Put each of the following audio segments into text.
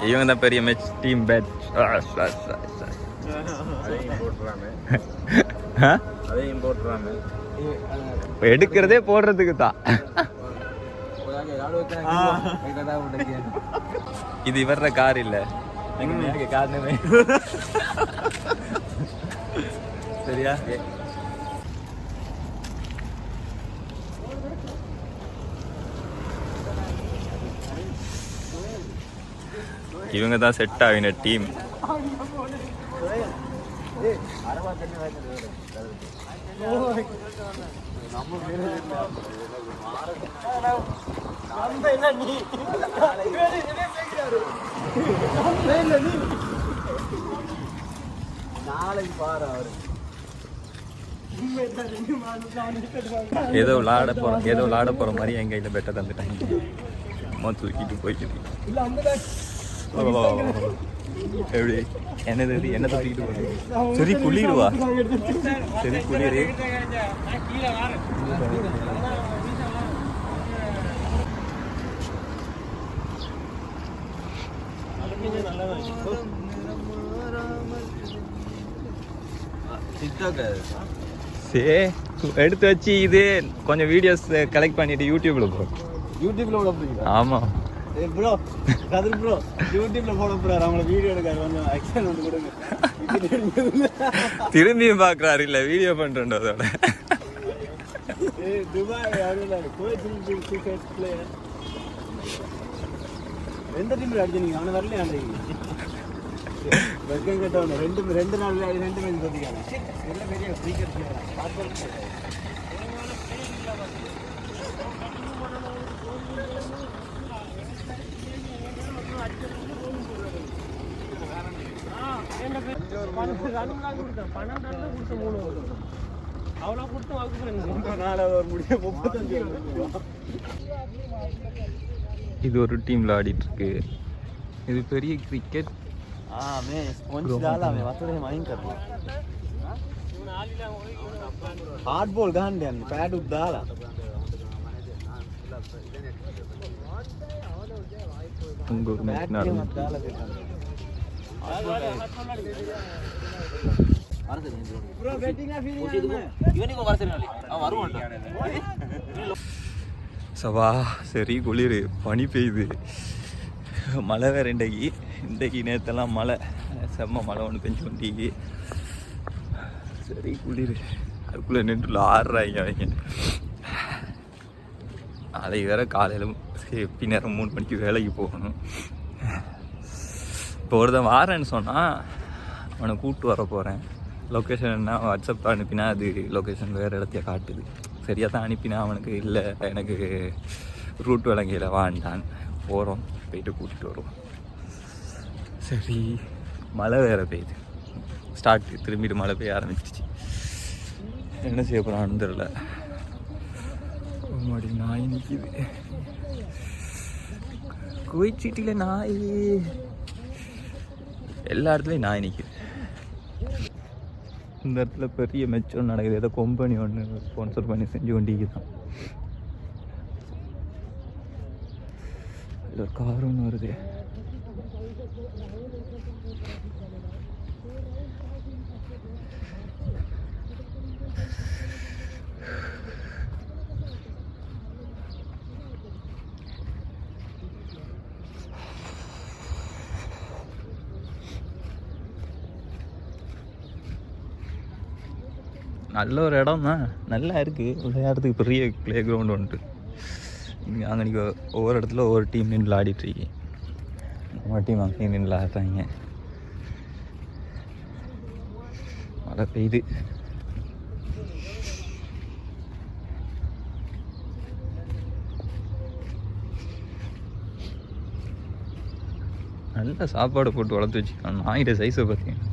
இவங்க தான் பெரிய மேட்ச் டீம் பேட். எடுக்கிறதே போடுறதுக்கு தான். இது இவர கார் இல்ல, காரணமே சரியா. இவங்க தான் செட் ஆகின டீம். ஏதோ விளாட போற மாதிரி என் கையில பெட்ட தந்துட்டாங்க. தூக்கிட்டு போயிட்டு எப்படி என்னது என்ன தூக்கிட்டு போகுது. சரி குளிருவா, சரி குளிரு. எடுத்து வச்சு இது கொஞ்சம் வீடியோஸ் கலெக்ட் பண்ணிட்டு யூடியூப்ல போ. யூடியூப்ல விட போறீங்க? ஆமா ப்ரோ, கதிர் ப்ரோ யூடியூப்ல போட போறாரு. அவங்கள வீடியோ எடுக்காரு, கொஞ்சம் ஆக்சன் வந்து கொடுங்க. திரும்பியும் பாக்குறாரு, இல்ல வீடியோ பண்றேன் அதோட. துபாய் யாரும் பிளேயர் எந்த டீம்ல அடிச்சீங்க? அவனை வரலையா? வெக்கம் கேட்டவன ரெண்டு நாள் 2 மேட்ச் தோத்திக்காங்க. எல்லாம் பெரிய கிரிக்கெட் பிளேயர். இது ஒரு டீம்ல ஆடிட்டு இருக்கு. இது பெரிய கிரிக்கெட். हार्ड बॉल गान दे पैड उडाला उंगो मैच ना ब्रो बैटिंग फीलिंग में इवनी को करसरनाली आ வருவான்டா. சவா சரி குளிர், பனி பெய்யுது, மழை வேற. இன்றைக்கு நேற்றெல்லாம் மழை, செம்ம மழை ஒன்று பெஞ்சு வண்டிக்கு. சரி குளிர், அதுக்குள்ளே நின்று ஆடுறாங்க அவங்க. நாளைக்கு வேற காலையில் பின்னேரம் 3 மணிக்கு வேலைக்கு போகணும். இப்போ ஒருத்தன் வாரேன்னு சொன்னால் அவனை கூப்பிட்டு வர போகிறேன். லொக்கேஷன் என்ன வாட்ஸ்அப்பில் அனுப்பினா அது லொக்கேஷன் வேறு இடத்தைய காட்டுது. சரியாக தான் அனுப்பினா அவனுக்கு இல்லை எனக்கு ரூட் விளங்கையில் வாண்டான். போகிறோம், போயிட்டு கூப்பிட்டு வருவோம். சரி மழை வேறு பெய்யுது, திரும்பிட்டு மழை பெய்ய ஆரம்பிச்சிச்சு. என்ன செய்ய போகிறான்னு தெரியல. மறுபடி நாய் நிற்கிது. குவைத் சிட்டியில் நாய், எல்லா இடத்துலையும் நாய் நிற்கிது. இந்த இடத்துல பெரிய மேட்ச் ஒன்று நடக்குது. ஏதோ கம்பெனி ஒன்று ஸ்பான்சர் பண்ணி செஞ்சு கொண்டிக்கு தான். அதில் ஒரு கார் ஒன்று வருது. நல்ல ஒரு இடம் தான், நல்லா இருக்குது விளையாடுறதுக்கு. பெரிய ப்ளே கிரவுண்டு வந்துட்டு இங்கே அங்கே நீங்கள் ஒவ்வொரு இடத்துல ஒவ்வொரு டீம் நின்று விளையாடிட்டுருக்கீங்க. நம்ம டீம் அங்கே நின்று விளையாடுறாங்க. மழை பெய்யுது. நல்லா சாப்பாடு போட்டு வளர்த்து வச்சுக்கணும். நாயிட சைஸை பார்த்தீங்கன்னா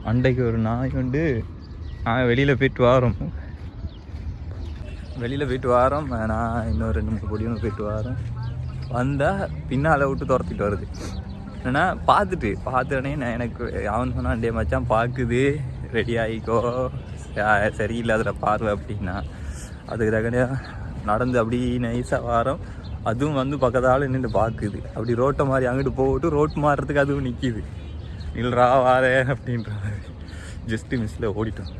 அண்டைக்கு ஒரு நாய் உண்டு. நான் வெளியில் போயிட்டு வாரோம். நான் இன்னும் 2-3 பொடியும் போயிட்டு வாரோம். வந்தால் பின்னால் விட்டு துரத்திட்டு வருது. ஏன்னா பார்த்துட்டனே நான் எனக்கு அவன் சொன்னான், டே மச்சான் பார்க்குது, ரெடி ஆகிக்கோ, சரியில்லாத பார்வை அப்படின்னா. அதுக்கு தகனையாக நடந்து அப்படி நைஸாக வாரம். அதுவும் வந்து பக்கத்தால் நின்று பார்க்குது. அப்படி ரோட்டை மாதிரி அங்கிட்டு போட்டு ரோட் மாறுறதுக்கு அதுவும் நிற்கிது. இல்லைரா வாரே அப்படின்ற மாதிரி ஜஸ்ட்டு மிஸ்ஸில் ஓடிட்டோம்.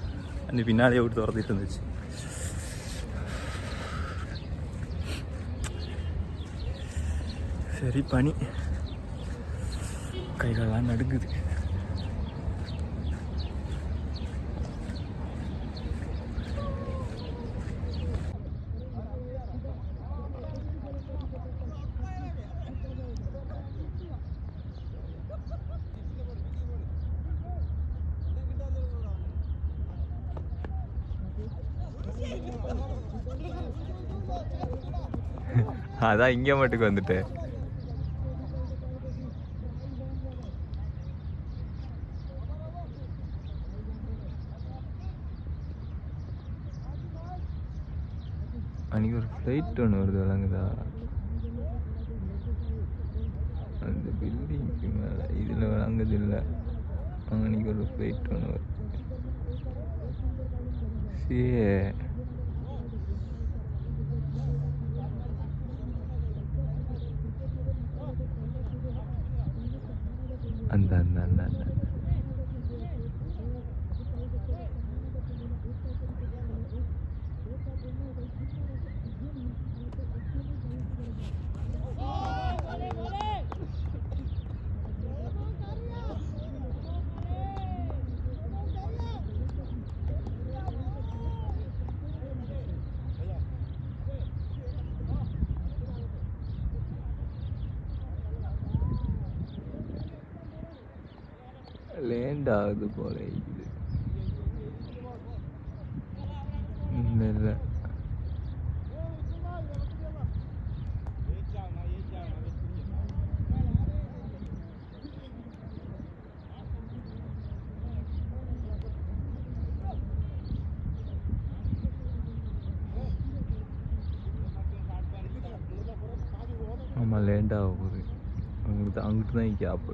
அந்த பின்னாடியே விட்டு துரத்திட்டு இருந்துச்சு. சரி பனி கைகளெல்லாம் நடுக்குது. அதான் இங்கே மட்டுக்கு வந்துட்டேன். அன்றைக்கி ஒரு ஃப்ளைட் ஒன்று வருது விளங்குதா? அந்த பில்டிங்க்கு மேலே இதில் விளங்குது இல்லை. அன்றைக்கி ஒரு ஃப்ளைட் ஒன்று வருது. சே அந்த அந்த அந்த அந்த லேண்ட் ஆகுது போல இது. இல்லை ஆமாம் லேண்ட் ஆக போகுது. அங்கிட்டு தான் கேப்.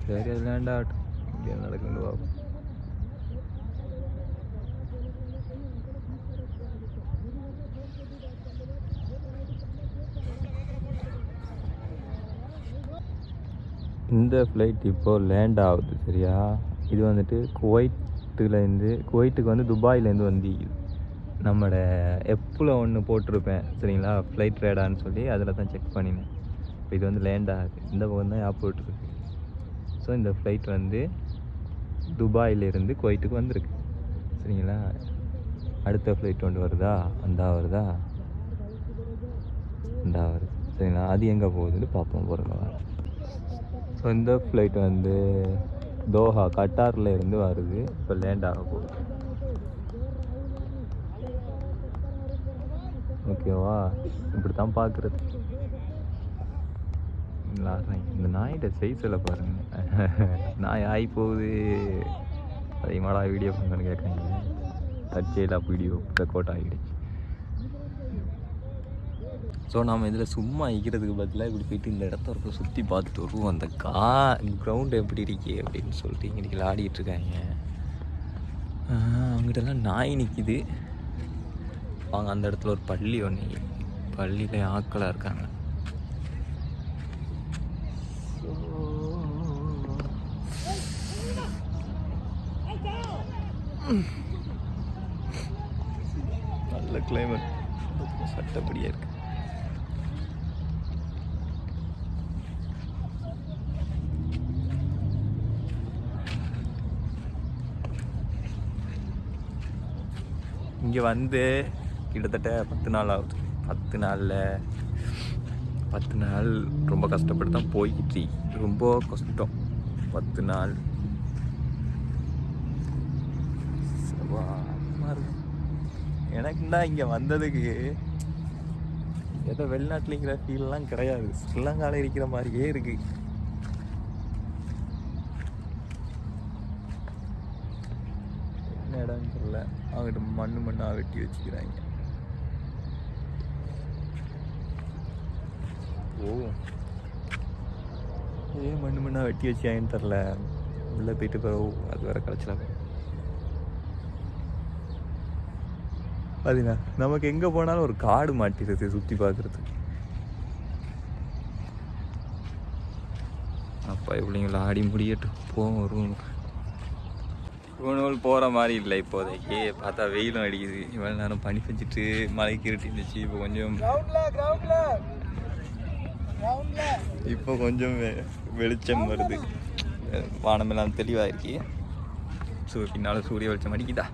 சரி அது லேண்ட் ஆகட்டும். இங்கே நடக்குது பார்ப்போம். இந்த ஃப்ளைட் இப்போது லேண்ட் ஆகுது சரியா. இது வந்துட்டு குவைட்டுக்கு வந்து துபாயிலேருந்து வந்து நம்மளோட எப்பில் ஒன்று போட்டிருப்பேன் சரிங்களா, ஃப்ளைட் ரேடான்னு சொல்லி அதில் தான் செக் பண்ணினேன். இப்போ இது வந்து லேண்ட் ஆகுது. இந்த பக்கம் தான் ஏர்போர்ட் இருக்குது. ஸோ இந்த ஃப்ளைட் வந்து துபாயிலேருந்து குவைட்டுக்கு வந்திருக்கு சரிங்களா. அடுத்த ஃப்ளைட் ஒன்று வருதா, அந்த வருது சரிங்களா. அது எங்கே போகுதுன்னு பார்ப்போம் போகிறோங்க. ஸோ இந்த ஃப்ளைட் வந்து தோஹா கட்டாரில் இருந்து வருது. இப்போ லேண்ட் ஆக போகுது. ஓகேவா, இப்படி தான் பார்க்குறது. இந்த நாயோட சைஸில் பாருங்கள். நாய் ஆகி போகுது. அதிகமாடா வீடியோ பண்ணுன்னு கேட்குறீங்க. தற்செயலாக வீடியோ ரெக்கார்ட் ஆகிடுச்சு. ஸோ நாம் இதில் சும்மா இருக்கிறதுக்கு பதிலாக இப்படி போயிட்டு இந்த இடத்த இருக்க சுற்றி பார்த்துட்டு வருவோம். அந்த கிரவுண்டு எப்படி இருக்கே அப்படின்னு சொல்லிட்டு இங்கே விளையாடிட்டு இருக்காங்க. அங்கிட்டலாம் நாய் நிற்கிது. வாங்க, அந்த இடத்துல ஒரு பள்ளி ஒன்று, பள்ளியில் ஆட்களாக இருக்காங்க. நல்ல கிளைமேட், சட்டப்படியாக இருக்கு. இங்கே வந்து கிட்டத்தட்ட 10 நாள் ஆகுது. 10 நாள் ரொம்ப கஷ்டப்பட்டு தான் போய்கிட்டு. ரொம்ப கஷ்டம் 10 நாள். எனக்குன்னா இங்கே வந்ததுக்கு ஏதோ வெளிநாட்டில் இருக்கிற ஃபீல்லாம் கிடையாது. ஸ்ரீலங்காவில் இருக்கிற மாதிரியே இருக்கு. என்ன இடம்னு தெரியல. அவங்ககிட்ட மண்ணாக வெட்டி வச்சுக்கிறாங்க. ஓ, ஏன் மண்ணாக வெட்டி வச்சாங்கன்னு தெரில. உள்ளே போயிட்டு பிறகு அது வேறு கலைச்சலாம். அதுண்ணா நமக்கு எங்கே போனாலும் ஒரு காடு மாட்டிடுது சுற்றி பார்க்குறதுக்கு. அப்பா இப்படிங்களா ஆடி முடியட்டு போவோம் ரூமுக்கு. ரூணுகள் போகிற மாதிரி இல்லை இப்போதைக்கு. பார்த்தா வெயிலும் அடிக்குது. இவ்வளோ நேரம் பனி பெஞ்சிட்டு மழைக்கு இருட்டி இருந்துச்சு. இப்போ கொஞ்சம் வெளிச்சம் வருது. வானமெல்லாம் தெளிவாக இருக்கு. பின்னால் சூரிய வெளிச்சம் அடிக்குதா.